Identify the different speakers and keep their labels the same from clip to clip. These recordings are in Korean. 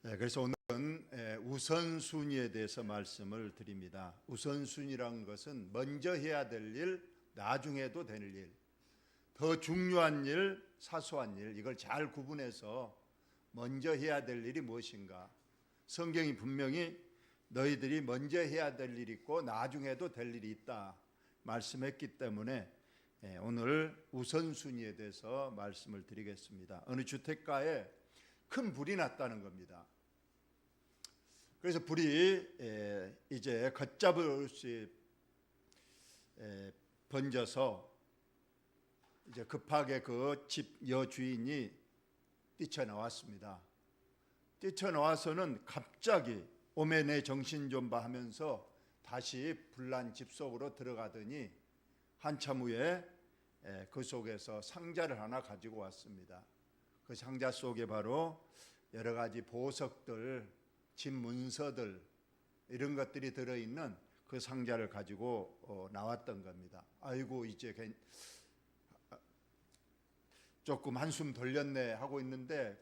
Speaker 1: 그래서 오늘은 우선순위에 대해서 말씀을 드립니다. 우선순위라는 것은 먼저 해야 될 일, 나중에도 될 일, 더 중요한 일, 사소한 일, 이걸 잘 구분해서 먼저 해야 될 일이 무엇인가. 성경이 분명히 너희들이 먼저 해야 될 일이 있고 나중에도 될 일이 있다 말씀했기 때문에 오늘 우선순위에 대해서 말씀을 드리겠습니다. 어느 주택가에 큰 불이 났다는 겁니다. 그래서 불이 이제 걷잡을 수 번져서 이제 급하게 그 집 여주인이 뛰쳐나왔습니다. 뛰쳐나와서는 갑자기 오메 내 정신 좀 봐 하면서 다시 불난 집 속으로 들어가더니 한참 후에 그 속에서 상자를 하나 가지고 왔습니다. 그 상자 속에 바로 여러 가지 보석들, 집 문서들 이런 것들이 들어있는 그 상자를 가지고 나왔던 겁니다. 아이고 이제 조금 한숨 돌렸네 하고 있는데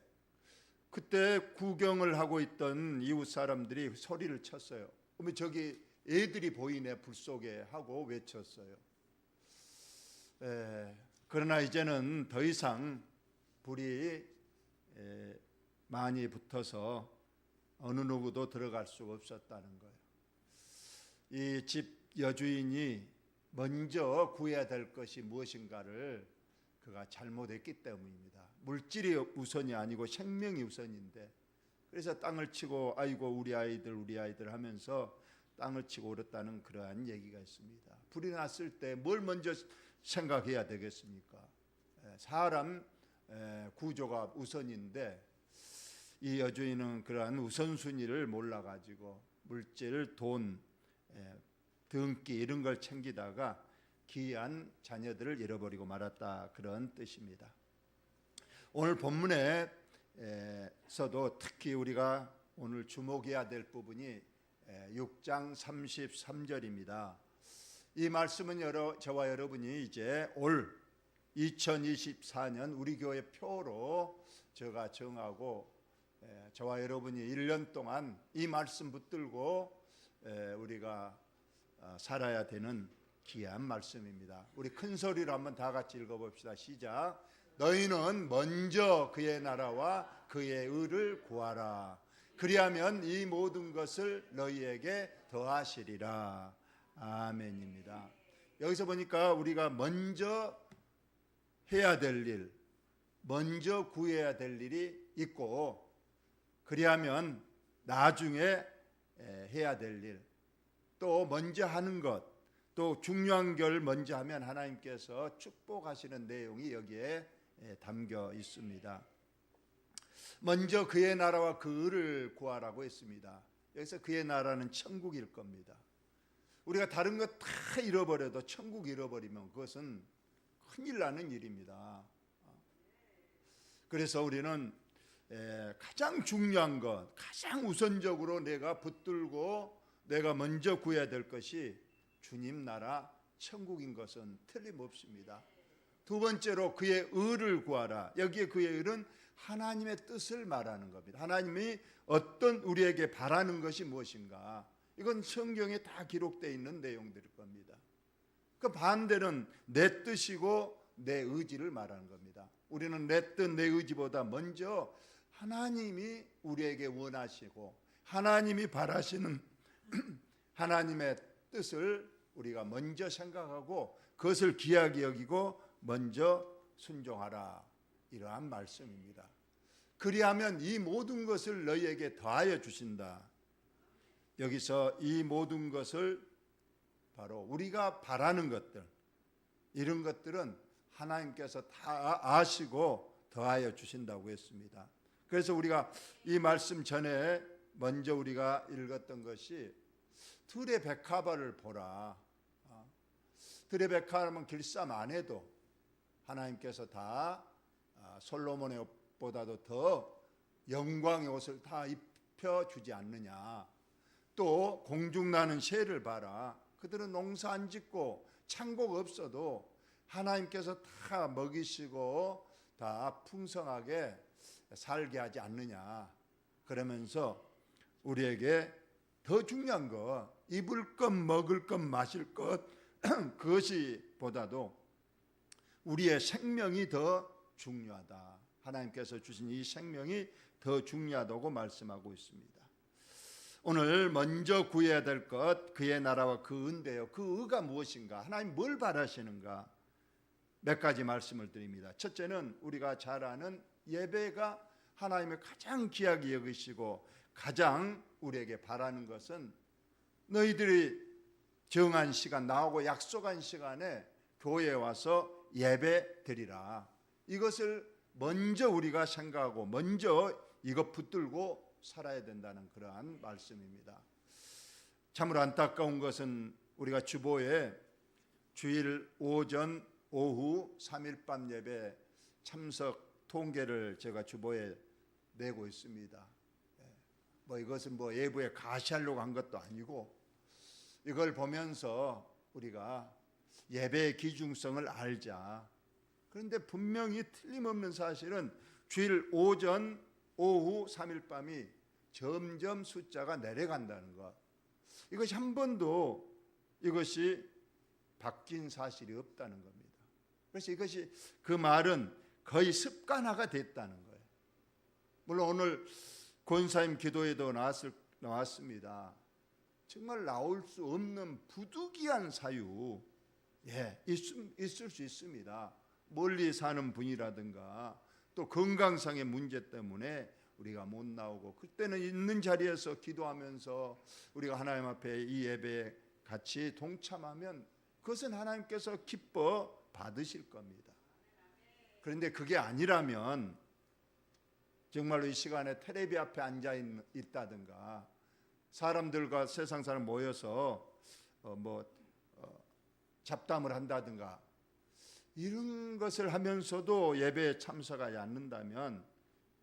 Speaker 1: 그때 구경을 하고 있던 이웃 사람들이 소리를 쳤어요. 그러면 저기 애들이 보이네 불 속에 하고 외쳤어요. 그러나 이제는 더 이상 불이 많이 붙어서 어느 누구도 들어갈 수가 없었다는 거예요. 이 집 여주인이 먼저 구해야 될 것이 무엇인가를 그가 잘못했기 때문입니다. 물질이 우선이 아니고 생명이 우선인데, 그래서 땅을 치고 아이고 우리 아이들 하면서 땅을 치고 울었다는 그러한 얘기가 있습니다. 불이 났을 때 뭘 먼저 생각해야 되겠습니까? 사람 구조가 우선인데 이 여주인은 그러한 우선순위를 몰라가지고 물질, 돈, 등기 이런 걸 챙기다가 귀한 자녀들을 잃어버리고 말았다, 그런 뜻입니다. 오늘 본문에서도 특히 우리가 오늘 주목해야 될 부분이 6장 33절입니다. 이 말씀은 저와 여러분이 이제 올 2024년 우리 교회 표로 제가 정하고 저와 여러분이 1년 동안 이 말씀 붙들고 우리가 살아야 되는 귀한 말씀입니다. 우리 큰 소리로 한번 다 같이 읽어봅시다. 시작. 너희는 먼저 그의 나라와 그의 의를 구하라. 그리하면 이 모든 것을 너희에게 더하시리라. 아멘입니다. 여기서 보니까 우리가 먼저 해야 될 일, 먼저 구해야 될 일이 있고, 그리하면 나중에 해야 될 일, 또 먼저 하는 것, 또 중요한 걸 먼저 하면 하나님께서 축복하시는 내용이 여기에 담겨 있습니다. 먼저 그의 나라와 그 의를 구하라고 했습니다. 여기서 그의 나라는 천국일 겁니다. 우리가 다른 것 다 잃어버려도 천국 잃어버리면 그것은 큰일 나는 일입니다. 그래서 우리는 가장 중요한 것, 가장 우선적으로 내가 붙들고 내가 먼저 구해야 될 것이 주님 나라 천국인 것은 틀림없습니다. 두 번째로 그의 의를 구하라. 여기에 그의 의는 하나님의 뜻을 말하는 겁니다. 하나님이 어떤 우리에게 바라는 것이 무엇인가, 이건 성경에 다 기록되어 있는 내용들일 겁니다. 그 반대는 내 뜻이고 내 의지를 말하는 겁니다. 우리는 내 뜻, 내 의지보다 먼저 하나님이 우리에게 원하시고 하나님이 바라시는 하나님의 뜻을 우리가 먼저 생각하고 그것을 귀하게 여기고 먼저 순종하라, 이러한 말씀입니다. 그리하면 이 모든 것을 너희에게 더하여 주신다. 여기서 이 모든 것을 바로 우리가 바라는 것들, 이런 것들은 하나님께서 다 아시고 더하여 주신다고 했습니다. 그래서 우리가 이 말씀 전에 먼저 우리가 읽었던 것이 들의 백합화를 보라. 들의 백합은 길쌈 안 해도 하나님께서 다 솔로몬의 옷보다도 더 영광의 옷을 다 입혀주지 않느냐. 또 공중나는 새를 봐라. 그들은 농사 안 짓고 창고가 없어도 하나님께서 다 먹이시고 다 풍성하게 살게 하지 않느냐. 그러면서 우리에게 더 중요한 거, 입을 것, 먹을 것, 마실 것 그것이 보다도 우리의 생명이 더 중요하다. 하나님께서 주신 이 생명이 더 중요하다고 말씀하고 있습니다. 오늘 먼저 구해야 될 것, 그의 나라와 그 의인데요. 그 의가 무엇인가? 하나님 뭘 바라시는가? 몇 가지 말씀을 드립니다. 첫째는 우리가 잘 아는 예배가 하나님의 가장 귀하게 여기시고 가장 우리에게 바라는 것은 너희들이 정한 시간, 나하고 약속한 시간에 교회에 와서 예배 드리라. 이것을 먼저 우리가 생각하고 먼저 이것 붙들고 살아야 된다는 그러한 말씀입니다. 참으로 안타까운 것은 우리가 주보에 주일 오전, 오후, 3일 밤 예배 참석 통계를 제가 주보에 내고 있습니다. 이것은 예부에 가시하려고 한 것도 아니고 이걸 보면서 우리가 예배의 기중성을 알자. 그런데 분명히 틀림없는 사실은 주일 오전, 오후, 3일 밤이 점점 숫자가 내려간다는 것. 이것이 한 번도 이것이 바뀐 사실이 없다는 겁니다. 그래서 이것이 그 말은 거의 습관화가 됐다는 거예요. 물론 오늘 권사님 기도에도 나왔습니다. 정말 나올 수 없는 부득이한 사유, 있을 수 있습니다. 멀리 사는 분이라든가 또 건강상의 문제 때문에 우리가 못 나오고, 그때는 있는 자리에서 기도하면서 우리가 하나님 앞에 이 예배에 같이 동참하면 그것은 하나님께서 기뻐 받으실 겁니다. 그런데 그게 아니라면 정말로 이 시간에 텔레비 앞에 앉아 있다든가 사람들과 세상 사람 모여서 잡담을 한다든가 이런 것을 하면서도 예배에 참석하지 않는다면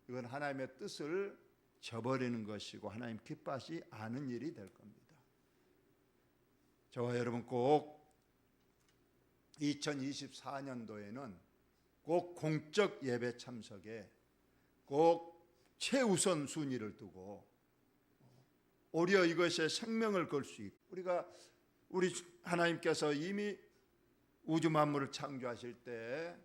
Speaker 1: 이건 하나님의 뜻을 저버리는 것이고 하나님 기뻐하지 않은 일이 될 겁니다. 저와 여러분 꼭 2024년도에는 꼭 공적 예배 참석에 꼭 최우선 순위를 두고 오히려 이것에 생명을 걸 수 있고, 우리 하나님께서 이미 우주 만물을 창조하실 때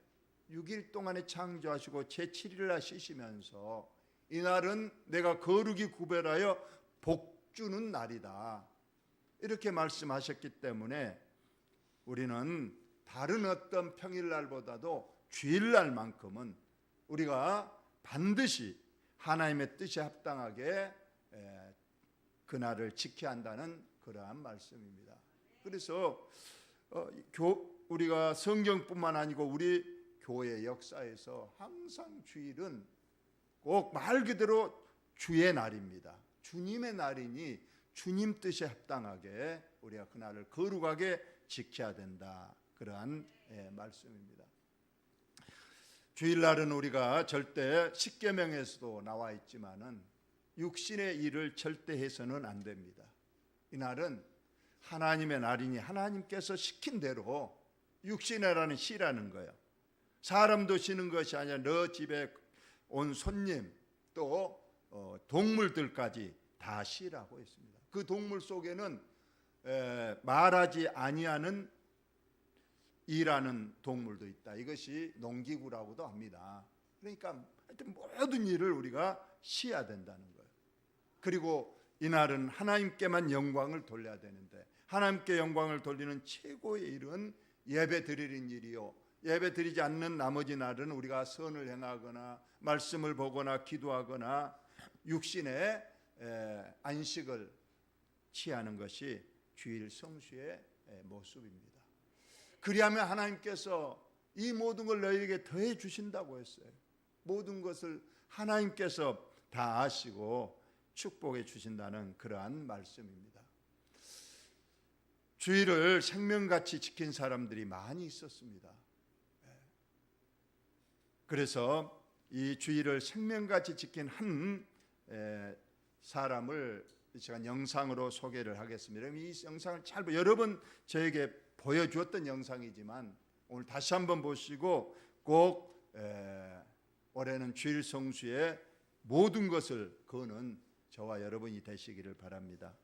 Speaker 1: 6일 동안에 창조하시고 제7일날 쉬시면서 이날은 내가 거룩이 구별하여 복 주는 날이다 이렇게 말씀하셨기 때문에 우리는 다른 어떤 평일날보다도 주일날만큼은 우리가 반드시 하나님의 뜻에 합당하게 그날을 지켜야 한다는 그러한 말씀입니다. 그래서 우리가 성경뿐만 아니고 우리 교회 역사에서 항상 주일은 꼭 말 그대로 주의 날입니다. 주님의 날이니 주님 뜻에 합당하게 우리가 그날을 거룩하게 지켜야 된다. 그러한 말씀입니다. 주일날은 우리가 절대 십계명에서도 나와 있지만은 육신의 일을 절대 해서는 안 됩니다. 이날은 하나님의 날이니 하나님께서 시킨 대로 육신이라는 쉬라는 거예요. 사람도 쉬는 것이 아니라 너 집에 온 손님 또 동물들까지 다 쉬라고 했습니다. 그 동물 속에는 말하지 아니하는 이라는 동물도 있다. 이것이 농기구라고도 합니다. 그러니까 하여튼 모든 일을 우리가 쉬어야 된다는 거예요. 그리고 이날은 하나님께만 영광을 돌려야 되는데 하나님께 영광을 돌리는 최고의 일은 예배 드리는 일이요, 예배 드리지 않는 나머지 날은 우리가 선을 행하거나 말씀을 보거나 기도하거나 육신의 안식을 취하는 것이 주일 성수의 모습입니다. 그리하면 하나님께서 이 모든 걸 너희에게 더해 주신다고 했어요. 모든 것을 하나님께서 다 아시고 축복해 주신다는 그러한 말씀입니다. 주일을 생명같이 지킨 사람들이 많이 있었습니다. 그래서 이 주일을 생명같이 지킨 한 사람을 이 시간 영상으로 소개를 하겠습니다. 이 영상을 잘 여러 번 저에게 보여주었던 영상이지만 오늘 다시 한번 보시고 꼭 올해는 주일 성수에 모든 것을 거는 저와 여러분이 되시기를 바랍니다.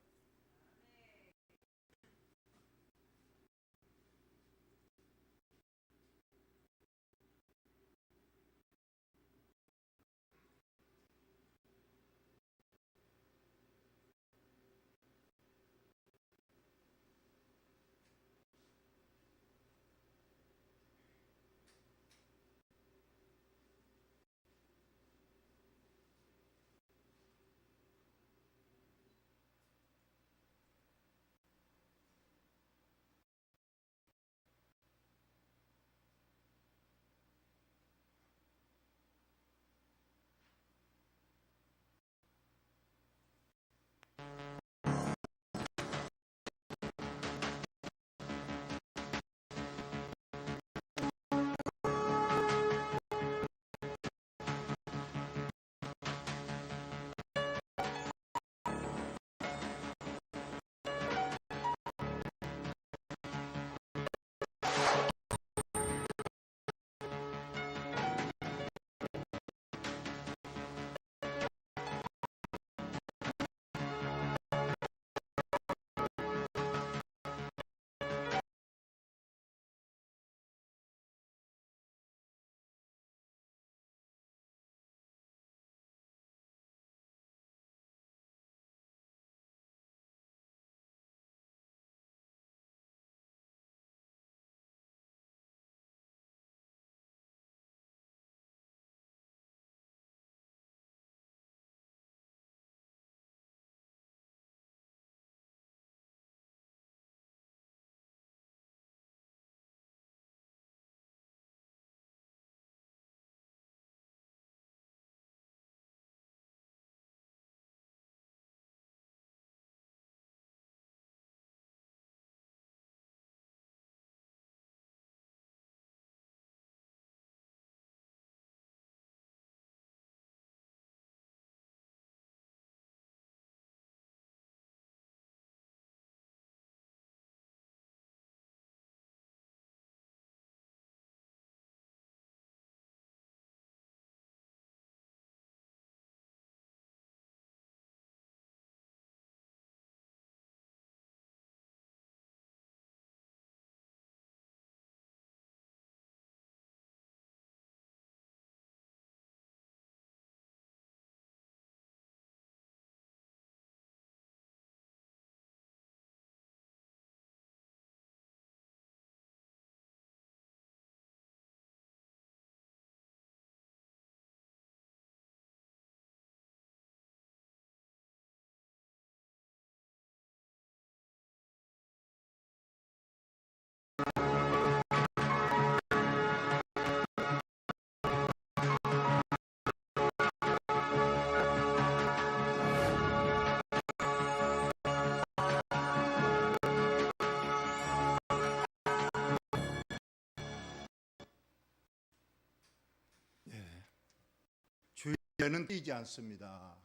Speaker 1: 주일에는 뛰지 않습니다.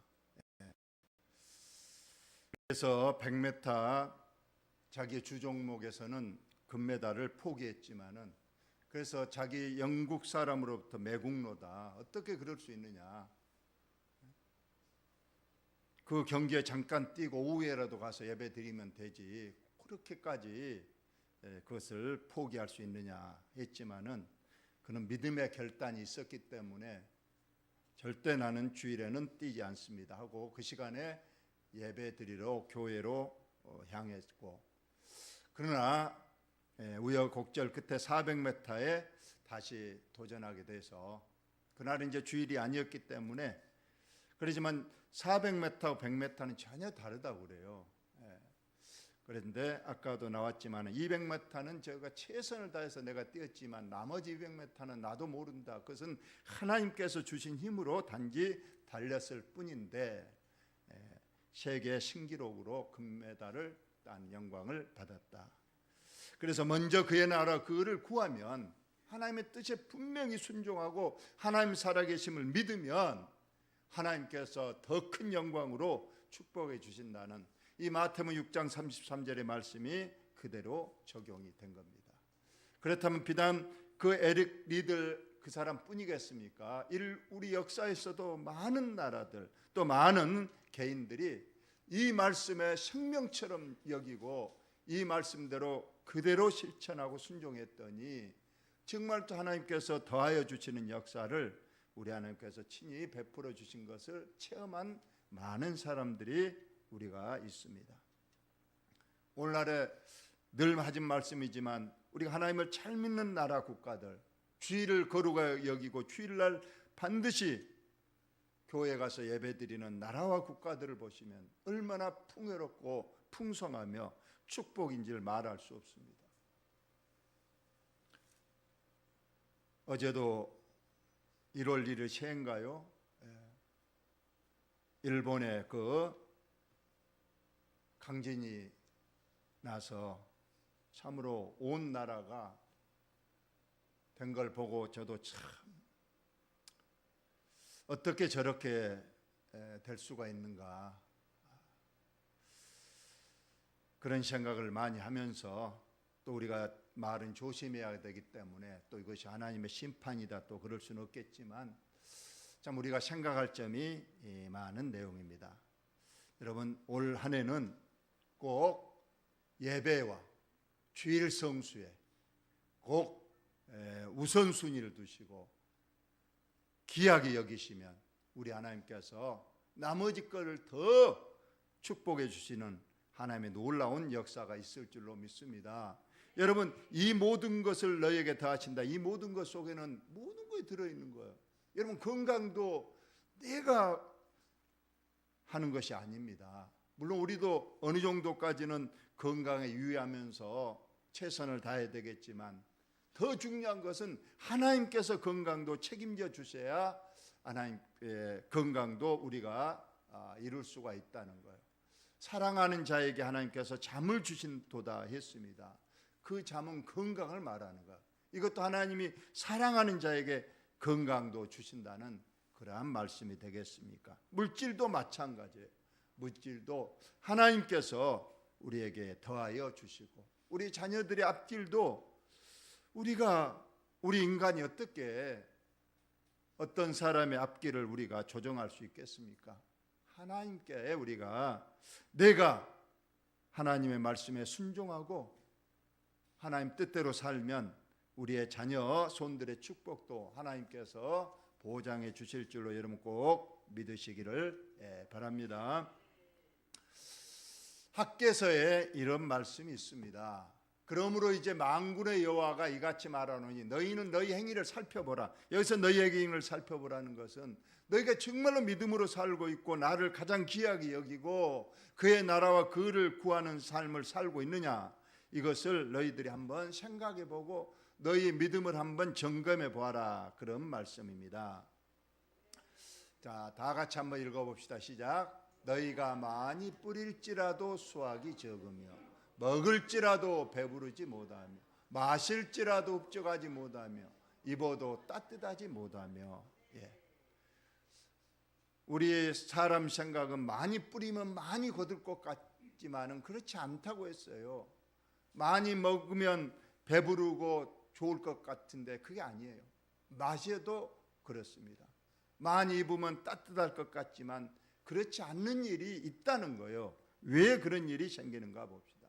Speaker 1: 그래서 100m 자기 주 종목에서는 금메달을 포기했지만은, 그래서 자기 영국 사람으로부터 매국노다, 어떻게 그럴 수 있느냐, 그 경기에 잠깐 뛰고 오후에라도 가서 예배 드리면 되지 그렇게까지 그것을 포기할 수 있느냐 했지만은, 그는 믿음의 결단이 있었기 때문에 절대 나는 주일에는 뛰지 않습니다 하고 그 시간에 예배 드리러 교회로 향했고, 그러나 우여곡절 끝에 400m에 다시 도전하게 돼서, 그날은 이제 주일이 아니었기 때문에, 그렇지만 400m하고 100m는 전혀 다르다고 그래요. 그런데 아까도 나왔지만 200m는 제가 최선을 다해서 내가 뛰었지만 나머지 200m는 나도 모른다. 그것은 하나님께서 주신 힘으로 단지 달렸을 뿐인데 세계 신기록으로 금메달을 딴 영광을 받았다. 그래서 먼저 그의 나라 그를 구하면, 하나님의 뜻에 분명히 순종하고 하나님 살아계심을 믿으면 하나님께서 더 큰 영광으로 축복해 주신다는 이 마태복음 6장 33절의 말씀이 그대로 적용이 된 겁니다. 그렇다면 비단 그 에릭 리들 그 사람뿐이겠습니까? 우리 역사에서도 많은 나라들 또 많은 개인들이 이 말씀에 생명처럼 여기고 이 말씀대로 그대로 실천하고 순종했더니 정말 또 하나님께서 더하여 주시는 역사를 우리 하나님께서 친히 베풀어 주신 것을 체험한 많은 사람들이 우리가 있습니다. 오늘날에 늘 하신 말씀이지만 우리가 하나님을 잘 믿는 나라 국가들, 주일을 거룩하게 여기고 주일날 반드시 교회 가서 예배드리는 나라와 국가들을 보시면 얼마나 풍요롭고 풍성하며 축복인지를 말할 수 없습니다. 어제도 1월 1일 새해인가요? 일본의 그 강진이 나서 참으로 온 나라가 된 걸 보고 저도 참 어떻게 저렇게 될 수가 있는가 그런 생각을 많이 하면서 또 우리가 말은 조심해야 되기 때문에 또 이것이 하나님의 심판이다 또 그럴 수는 없겠지만 참 우리가 생각할 점이 많은 내용입니다. 여러분 올 한 해는 꼭 예배와 주일 성수에 꼭 우선순위를 두시고 귀하게 여기시면 우리 하나님께서 나머지 것을 더 축복해 주시는 하나님의 놀라운 역사가 있을 줄로 믿습니다. 여러분 이 모든 것을 너에게 더하신다. 이 모든 것 속에는 모든 것이 들어있는 거예요. 여러분 건강도 내가 하는 것이 아닙니다. 물론 우리도 어느 정도까지는 건강에 유의하면서 최선을 다해야 되겠지만 더 중요한 것은 하나님께서 건강도 책임져 주셔야 하나님의 건강도 우리가 이룰 수가 있다는 거예요. 사랑하는 자에게 하나님께서 잠을 주신도다 했습니다. 그 잠은 건강을 말하는 거예요. 이것도 하나님이 사랑하는 자에게 건강도 주신다는 그러한 말씀이 되겠습니까? 물질도 마찬가지예요. 물질도 하나님께서 우리에게 더하여 주시고 우리 자녀들의 앞길도 우리 인간이 어떻게 어떤 사람의 앞길을 우리가 조정할 수 있겠습니까? 하나님께 내가 하나님의 말씀에 순종하고 하나님 뜻대로 살면 우리의 자녀 손들의 축복도 하나님께서 보장해 주실 줄로 여러분 꼭 믿으시기를 바랍니다. 학개서에 이런 말씀이 있습니다. 그러므로 이제 만군의 여호와가 이같이 말하노니 너희는 너희 행위를 살펴보라. 여기서 너희의 행위를 살펴보라는 것은 너희가 정말로 믿음으로 살고 있고 나를 가장 귀하게 여기고 그의 나라와 그를 구하는 삶을 살고 있느냐, 이것을 너희들이 한번 생각해보고 너희 믿음을 한번 점검해 보아라, 그런 말씀입니다. 자, 다 같이 한번 읽어봅시다. 시작. 너희가 많이 뿌릴지라도 수확이 적으며 먹을지라도 배부르지 못하며 마실지라도 흡족하지 못하며 입어도 따뜻하지 못하며. 우리 사람 생각은 많이 뿌리면 많이 거둘 것 같지만은 그렇지 않다고 했어요. 많이 먹으면 배부르고 좋을 것 같은데 그게 아니에요. 마셔도 그렇습니다. 많이 입으면 따뜻할 것 같지만 그렇지 않는 일이 있다는 거예요. 왜 그런 일이 생기는가 봅시다.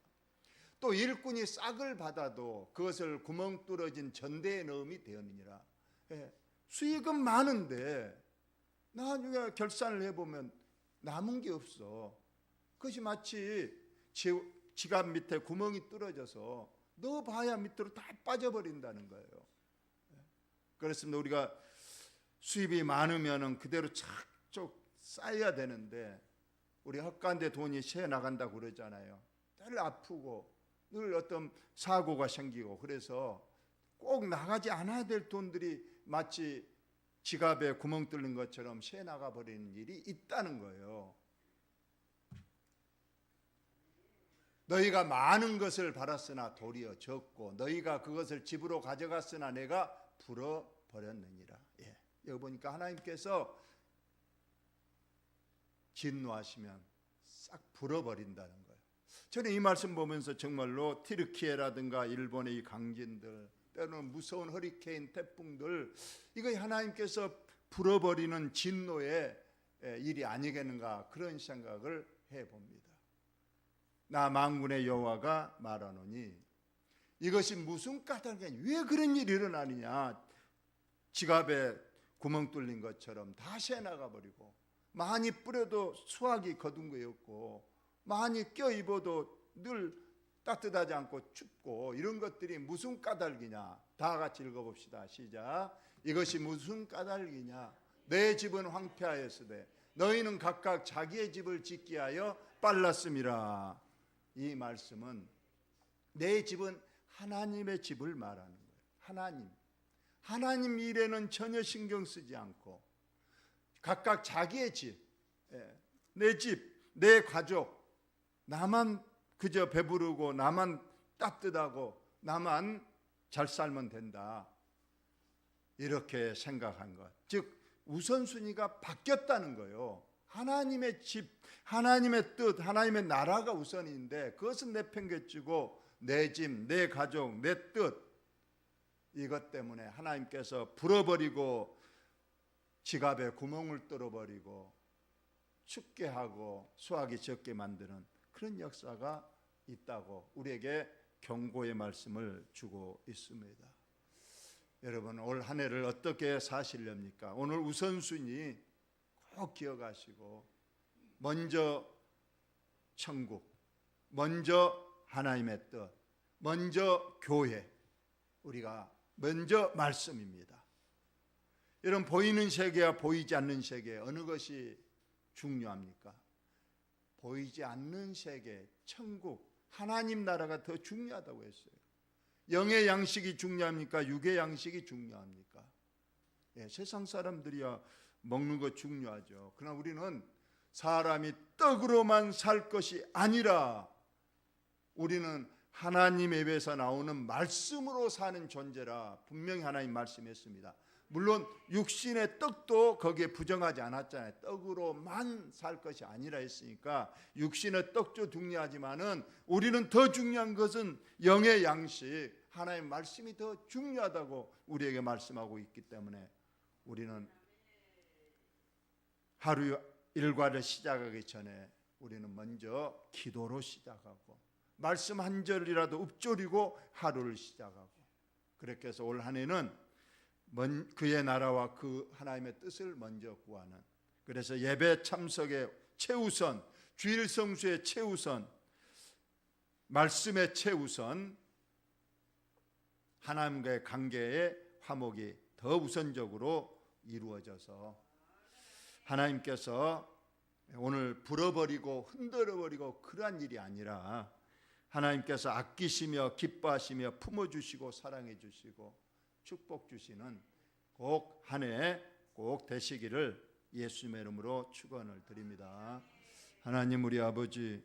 Speaker 1: 또 일꾼이 싹을 받아도 그것을 구멍 뚫어진 전대에 넣음이 되었느니라. 수익은 많은데 나중에 결산을 해보면 남은 게 없어. 그것이 마치 지갑 밑에 구멍이 뚫어져서 넣어봐야 밑으로 다 빠져버린다는 거예요. 그렇습니다. 우리가 수입이 많으면 그대로 착착 쌓여야 되는데 우리 헛간데 돈이 새 나간다고 그러잖아요. 늘 아프고 늘 어떤 사고가 생기고 그래서 꼭 나가지 않아야 될 돈들이 마치 지갑에 구멍 뚫린 것처럼 새 나가버리는 일이 있다는 거예요. 너희가 많은 것을 받았으나 도리어 적고 너희가 그것을 집으로 가져갔으나 내가 불어버렸느니라. 여기 보니까 하나님께서 진노하시면 싹 불어버린다는 거예요. 저는 이 말씀 보면서 정말로 튀르키예라든가 일본의 이 강진들 때로는 무서운 허리케인, 태풍들, 이거 하나님께서 불어버리는 진노의 일이 아니겠는가, 그런 생각을 해봅니다. 나 만군의 여호와가 말하노니 이것이 무슨 까닭이냐, 왜 그런 일이 일어나느냐. 지갑에 구멍 뚫린 것처럼 다 새나가 버리고, 많이 뿌려도 수확이 거둔 거였고, 많이 껴입어도 늘 따뜻하지 않고 춥고, 이런 것들이 무슨 까닭이냐. 다 같이 읽어봅시다. 시작. 이것이 무슨 까닭이냐. 내 집은 황폐하였으되 너희는 각각 자기의 집을 짓기 하여 빨랐음이라. 이 말씀은 내 집은 하나님의 집을 말하는 거예요. 하나님 일에는 전혀 신경 쓰지 않고 각각 자기의 집, 내 집, 내 가족, 나만 그저 배부르고 나만 따뜻하고 나만 잘 살면 된다, 이렇게 생각한 것. 즉 우선순위가 바뀌었다는 거예요. 하나님의 집, 하나님의 뜻, 하나님의 나라가 우선인데 그것은 내팽개치고 내 집, 내 가족, 내 뜻, 이것 때문에 하나님께서 불어버리고 지갑에 구멍을 뚫어버리고 춥게 하고 수확이 적게 만드는 그런 역사가 있다고 우리에게 경고의 말씀을 주고 있습니다. 여러분, 올 한 해를 어떻게 사시렵니까? 오늘 우선순위 꼭 기억하시고, 먼저 천국, 먼저 하나님의 뜻, 먼저 교회, 우리가 먼저 말씀입니다. 여러분, 보이는 세계와 보이지 않는 세계, 어느 것이 중요합니까? 보이지 않는 세계, 천국, 하나님 나라가 더 중요하다고 했어요. 영의 양식이 중요합니까? 육의 양식이 중요합니까? 세상 사람들이야 먹는 거 중요하죠. 그러나 우리는 사람이 떡으로만 살 것이 아니라 우리는 하나님의 입에서 나오는 말씀으로 사는 존재라 분명히 하나님 말씀했습니다. 물론 육신의 떡도 거기에 부정하지 않았잖아요. 떡으로만 살 것이 아니라 했으니까 육신의 떡도 중요하지만은 우리는 더 중요한 것은 영의 양식, 하나님의 말씀이 더 중요하다고 우리에게 말씀하고 있기 때문에 우리는 하루 일과를 시작하기 전에 우리는 먼저 기도로 시작하고 말씀 한 절이라도 읊조리고 하루를 시작하고, 그렇게 해서 올 한 해는 그의 나라와 그 하나님의 뜻을 먼저 구하는, 그래서 예배 참석의 최우선, 주일 성수의 최우선, 말씀의 최우선, 하나님과의 관계의 화목이 더 우선적으로 이루어져서 하나님께서 오늘 불어버리고 흔들어버리고 그러한 일이 아니라 하나님께서 아끼시며 기뻐하시며 품어주시고 사랑해주시고 축복주시는 꼭 한 해 꼭 되시기를 예수님의 이름으로 축원을 드립니다. 하나님, 우리 아버지,